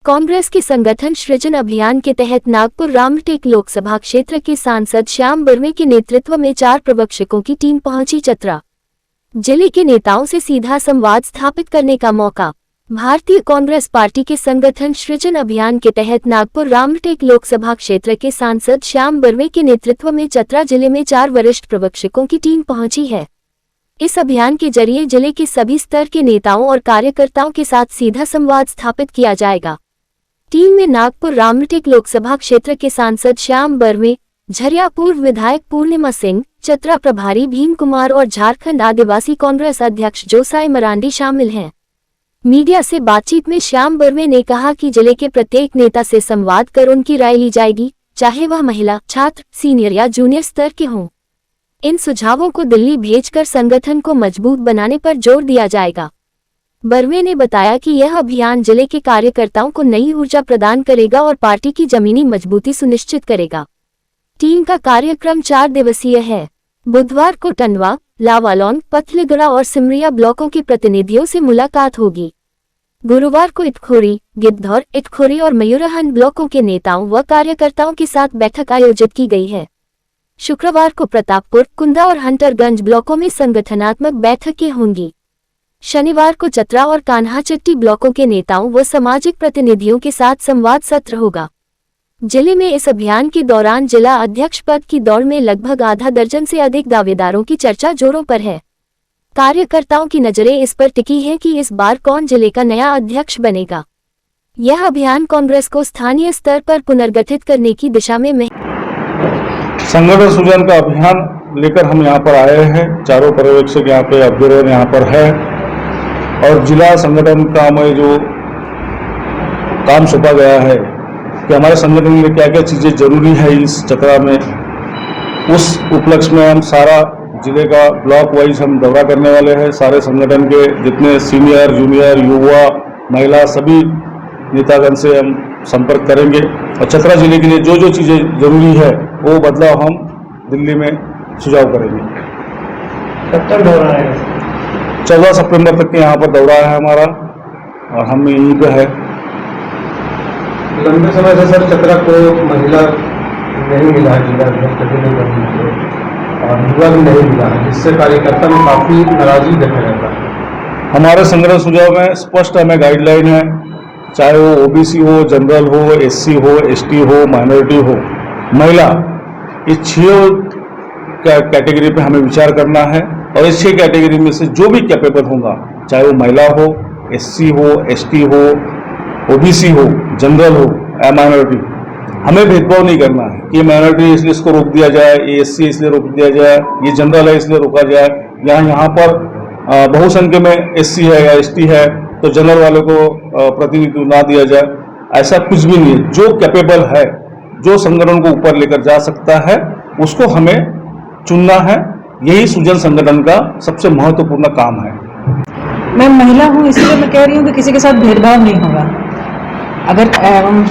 कांग्रेस के संगठन सृजन अभियान के तहत नागपुर रामटेक लोकसभा क्षेत्र के सांसद श्याम बर्वे के नेतृत्व में 4 प्रवक्शकों की टीम पहुंची चतरा। जिले के नेताओं से सीधा संवाद स्थापित करने का मौका। भारतीय कांग्रेस पार्टी के संगठन सृजन अभियान के तहत नागपुर रामटेक लोकसभा क्षेत्र के सांसद श्याम बर्वे के नेतृत्व में चतरा जिले में 4 वरिष्ठ प्रवक्शकों की टीम पहुंची है। इस अभियान के जरिए जिले के सभी स्तर के नेताओं और कार्यकर्ताओं के साथ सीधा संवाद स्थापित किया जाएगा। टीम में नागपुर रामटेक लोकसभा क्षेत्र के सांसद श्याम बर्वे, झरिया पूर्व विधायक पूर्णिमा सिंह, चतरा प्रभारी भीम कुमार और झारखंड आदिवासी कांग्रेस अध्यक्ष जोसाई मरांडी शामिल हैं। मीडिया से बातचीत में श्याम बर्वे ने कहा कि जिले के प्रत्येक नेता से संवाद कर उनकी राय ली जाएगी, चाहे वह महिला, छात्र, सीनियर या जूनियर स्तर के हों। इन सुझावों को दिल्ली भेजकर संगठन को मजबूत बनाने पर जोर दिया जाएगा। बर्वे ने बताया कि यह अभियान जिले के कार्यकर्ताओं को नई ऊर्जा प्रदान करेगा और पार्टी की जमीनी मजबूती सुनिश्चित करेगा। टीम का कार्यक्रम 4 दिवसीय है। बुधवार को टंडवा, लावालौंग, पथलगड़ा और सिमरिया ब्लॉकों के प्रतिनिधियों से मुलाकात होगी। गुरुवार को इटखोरी, गिद्धौर, इटखोरी और मयूरहंड ब्लॉकों के नेताओं व कार्यकर्ताओं के साथ बैठक आयोजित की गई है। शुक्रवार को प्रतापपुर, कुंदा और हंटरगंज ब्लॉकों में संगठनात्मक बैठकें होंगी। शनिवार को चतरा और कान्हाचट्टी ब्लॉकों के नेताओं व सामाजिक प्रतिनिधियों के साथ संवाद सत्र होगा। जिले में इस अभियान के दौरान जिला अध्यक्ष पद की दौड़ में लगभग आधा दर्जन से अधिक दावेदारों की चर्चा जोरों पर है। कार्यकर्ताओं की नजरें इस पर टिकी हैं कि इस बार कौन जिले का नया अध्यक्ष बनेगा। यह अभियान कांग्रेस को स्थानीय स्तर पर पुनर्गठित करने की दिशा में संगठन सृजन का अभियान लेकर हम यहाँ पर आए हैं। चारों पर्यवेक्षक यहाँ पे ऑब्जर्वर यहाँ पर है और जिला संगठन का हमें जो काम सौंपा गया है कि हमारे संगठन में क्या क्या चीज़ें जरूरी है इस चतरा में, उस उपलक्ष्य में हम सारा जिले का ब्लॉक वाइज हम दौरा करने वाले हैं। सारे संगठन के जितने सीनियर, जूनियर, युवा, महिला सभी नेतागण से हम संपर्क करेंगे और चतरा जिले के लिए जो जो चीज़ें जरूरी है वो बदलाव हम दिल्ली में सुझाव करेंगे। कब तक दौरा है? 14 सितंबर तक के यहाँ पर दौरा है हमारा और हम यहीं पे है। लंबे समय से सर चतरा को महिला नहीं मिला जिला और युवा भी नहीं मिला, जिससे कार्यकर्ता में काफी नाराजगी देखा जाता है। हमारे संगठन सुझाव में स्पष्ट हमें गाइडलाइन है, चाहे वो ओबीसी हो, जनरल हो, एससी हो, एसटी हो, माइनॉरिटी हो, महिला, इस 6 कैटेगरी पे हमें विचार करना है और इस 6 कैटेगरी में से जो भी कैपेबल होगा, चाहे वो महिला हो, एससी हो, एसटी हो, ओबीसी हो, जनरल हो या माइनॉरिटी, हमें भेदभाव नहीं करना है कि माइनॉरिटी इसलिए इसको रोक दिया जाए, ये एससी इसलिए रोक दिया जाए, ये जनरल है इसलिए रोका जाए, यहाँ पर बहुसंख्य में एससी है या एसटी है तो जनरल वालों को प्रतिनिधित्व ना दिया जाए, ऐसा कुछ भी नहीं है। जो कैपेबल है, जो संगठन को ऊपर लेकर जा सकता है, उसको हमें चुनना है। यही सृजन संगठन का सबसे महत्वपूर्ण काम है। मैं महिला हूँ इसलिए मैं कह रही हूँ कि किसी के साथ भेदभाव नहीं होगा। अगर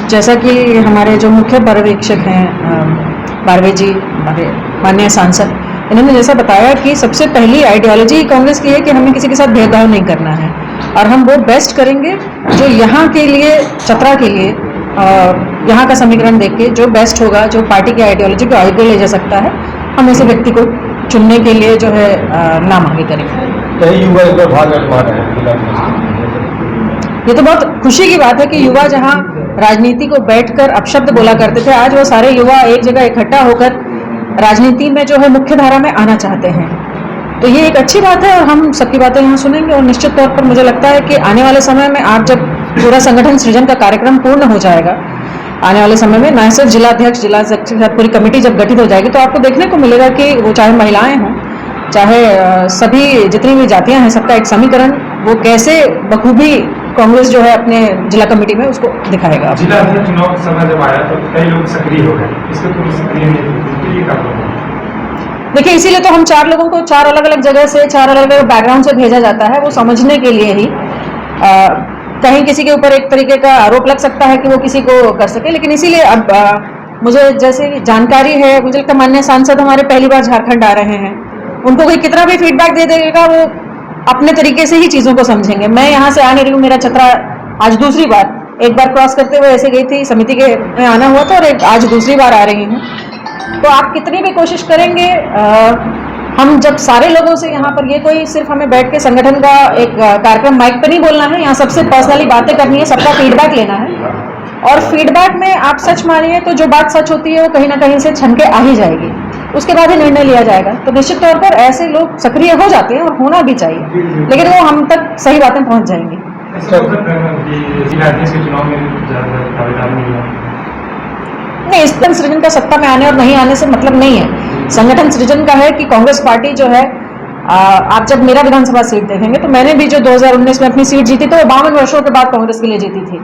जैसा कि हमारे जो मुख्य पर्यवेक्षक हैं बारवे जी, हमारे माननीय सांसद, इन्होंने जैसा बताया कि सबसे पहली आइडियोलॉजी कांग्रेस की है कि हमें किसी के साथ भेदभाव नहीं करना है और हम वो बेस्ट करेंगे जो यहाँ के लिए, चतरा के लिए, यहाँ का समीकरण देख के जो बेस्ट होगा, जो पार्टी की आइडियोलॉजी को आगे ले जा सकता है, हम ऐसे व्यक्ति को चुनने के लिए जो है नाम आगे करेंगे। युवा इस पर भाग रखवा रहे हैं। ये तो बहुत खुशी की बात है कि युवा जहाँ राजनीति को बैठकर अपशब्द बोला करते थे, आज वो सारे युवा एक जगह इकट्ठा होकर राजनीति में जो है मुख्य धारा में आना चाहते हैं। तो ये एक अच्छी बात है और हम सबकी बातें यहाँ सुनेंगे और निश्चित तौर पर मुझे लगता है कि आने वाले समय में आप जब पूरा संगठन सृजन का कार्यक्रम पूर्ण हो जाएगा, आने वाले समय में न सिर्फ जिला अध्यक्ष, जिला पूरी कमेटी जब गठित हो जाएगी तो आपको देखने को मिलेगा कि वो चाहे महिलाएं हों, चाहे सभी जितनी भी जातियां हैं, सबका एक समीकरण वो कैसे बखूबी कांग्रेस जो है अपने जिला कमेटी में उसको दिखाएगा। जिला अध्यक्ष चुनाव समय जब आया तो कई लोग सक्रिय हो गए, इसके पूर्व सक्रिय नहीं थे। देखिए, इसीलिए तो हम 4 लोगों को 4 अलग अलग जगह से, 4 अलग अलग बैकग्राउंड से भेजा जाता है, वो समझने के लिए ही। कहीं किसी के ऊपर एक तरीके का आरोप लग सकता है कि वो किसी को कर सके, लेकिन इसीलिए अब मुझे जैसे जानकारी है, मुझे लगता है माननीय सांसद हमारे पहली बार झारखंड आ रहे हैं, उनको कोई कितना भी फीडबैक दे देगा वो अपने तरीके से ही चीज़ों को समझेंगे। मैं यहाँ से आ नहीं रही हूँ, मेरा चतरा आज दूसरी बार एक बार क्रॉस करते हुए ऐसे गई थी, समिति के में आना हुआ था, और आज दूसरी बार आ रही हूँ। तो आप कितनी भी कोशिश करेंगे, हम जब सारे लोगों से यहाँ पर, ये कोई सिर्फ हमें बैठ के संगठन का एक कार्यक्रम माइक पे नहीं बोलना है, यहाँ सबसे पर्सनली बातें करनी है, सबका फीडबैक लेना है, और फीडबैक में आप सच मानिए तो जो बात सच होती है वो कहीं ना कहीं से छन के आ ही जाएगी, उसके बाद ही निर्णय लिया जाएगा। तो निश्चित तौर पर ऐसे लोग सक्रिय हो जाते हैं और होना भी चाहिए, लेकिन वो हम तक सही बातें पहुंच जाएंगी। जिलाध्यक्ष के चुनाव में दावेदार नहीं है। नहीं, इस संगठन सृजन का सत्ता में आने और नहीं आने से मतलब नहीं है। संगठन सृजन का है कि कांग्रेस पार्टी जो है, आप जब मेरा विधानसभा सीट देखेंगे तो मैंने भी जो 2019 में अपनी सीट जीती तो वो 52 वर्षों के बाद कांग्रेस के लिए जीती थी,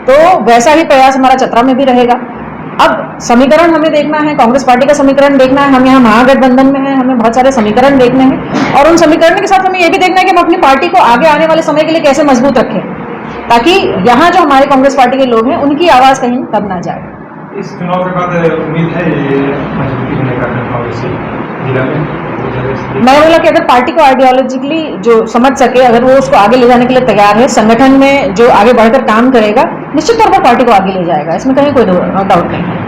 तो वैसा ही प्रयास हमारा चतरा में भी रहेगा। अब समीकरण हमें देखना है, कांग्रेस पार्टी का समीकरण देखना है, हम यहाँ महागठबंधन में हैं, हमें बहुत सारे समीकरण देखने हैं, और उन समीकरण के साथ हमें ये भी देखना है कि हम अपनी पार्टी को आगे आने वाले समय के लिए कैसे मजबूत रखें, ताकि यहाँ जो हमारे कांग्रेस पार्टी के लोग हैं उनकी आवाज कहीं दब ना जाए। इस चुनाव के बाद उम्मीद है ये मजबूती होने का कांग्रेस जिला में। मैं बोला कि अगर पार्टी को आइडियोलॉजिकली जो समझ सके, अगर वो उसको आगे ले जाने के लिए तैयार है, संगठन में जो आगे बढ़कर काम करेगा, निश्चित तौर पर पार्टी को आगे ले जाएगा, इसमें कहीं कोई डाउट नहीं है।